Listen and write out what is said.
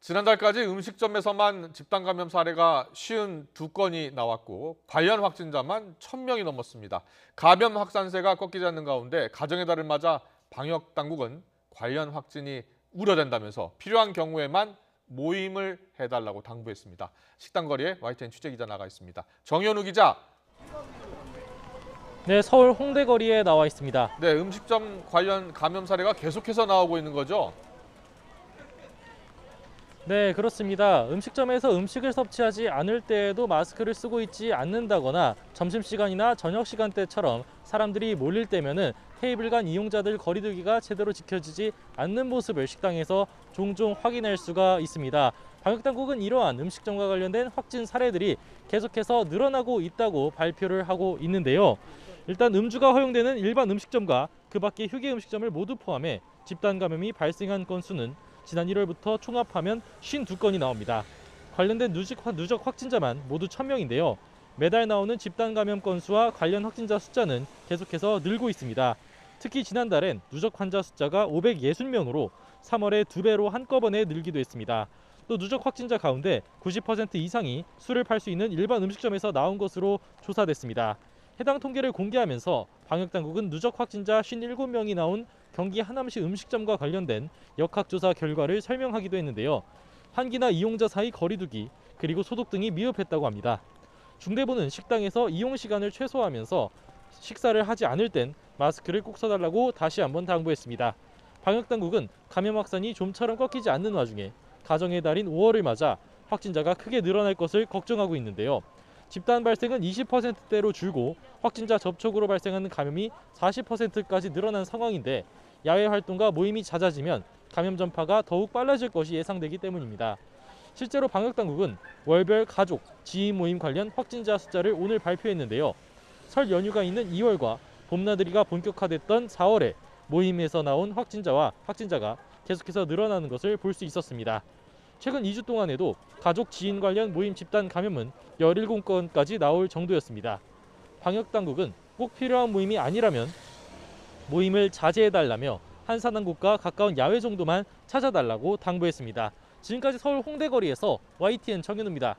지난달까지 음식점에서만 집단 감염 사례가 52건이 나왔고 관련 확진자만 1,000명이 넘었습니다. 감염 확산세가 꺾이지 않는 가운데 가정의 달을 맞아 방역 당국은 관련 확진이 우려된다면서 필요한 경우에만 모임을 해달라고 당부했습니다. 식당거리에 YTN 취재기자 나가 있습니다. 정현우 기자. 네, 서울 홍대 거리에 나와 있습니다. 네, 음식점 관련 감염 사례가 계속해서 나오고 있는 거죠? 네, 그렇습니다. 음식점에서 음식을 섭취하지 않을 때에도 마스크를 쓰고 있지 않는다거나 점심시간이나 저녁 시간대처럼 사람들이 몰릴 때면은 테이블 간 이용자들 거리두기가 제대로 지켜지지 않는 모습을 식당에서 종종 확인할 수가 있습니다. 방역당국은 이러한 음식점과 관련된 확진 사례들이 계속해서 늘어나고 있다고 발표를 하고 있는데요. 일단 음주가 허용되는 일반 음식점과 그 밖의 휴게 음식점을 모두 포함해 집단 감염이 발생한 건수는 지난 1월부터 총합하면 52건이 나옵니다. 관련된 누적 확진자만 모두 1,000명인데요. 매달 나오는 집단 감염 건수와 관련 확진자 숫자는 계속해서 늘고 있습니다. 특히 지난달엔 누적 환자 숫자가 560명으로 3월에 2배로 한꺼번에 늘기도 했습니다. 또 누적 확진자 가운데 90% 이상이 술을 팔 수 있는 일반 음식점에서 나온 것으로 조사됐습니다. 해당 통계를 공개하면서 방역당국은 누적 확진자 57명이 나온 경기 하남시 음식점과 관련된 역학조사 결과를 설명하기도 했는데요. 환기나 이용자 사이 거리두기, 그리고 소독 등이 미흡했다고 합니다. 중대본은 식당에서 이용 시간을 최소화하면서 식사를 하지 않을 땐 마스크를 꼭 써달라고 다시 한번 당부했습니다. 방역당국은 감염 확산이 좀처럼 꺾이지 않는 와중에 가정의 달인 5월을 맞아 확진자가 크게 늘어날 것을 걱정하고 있는데요. 집단 발생은 20%대로 줄고 확진자 접촉으로 발생하는 감염이 40%까지 늘어난 상황인데 야외 활동과 모임이 잦아지면 감염 전파가 더욱 빨라질 것이 예상되기 때문입니다. 실제로 방역당국은 월별 가족, 지인 모임 관련 확진자 숫자를 오늘 발표했는데요. 설 연휴가 있는 2월과 봄나들이가 본격화됐던 4월에 모임에서 나온 확진자가 계속해서 늘어나는 것을 볼 수 있었습니다. 최근 2주 동안에도 가족, 지인 관련 모임 집단 감염은 17건까지 나올 정도였습니다. 방역당국은 꼭 필요한 모임이 아니라면 모임을 자제해달라며 한산항국과 가까운 야외 정도만 찾아달라고 당부했습니다. 지금까지 서울 홍대거리에서 YTN 정현우입니다.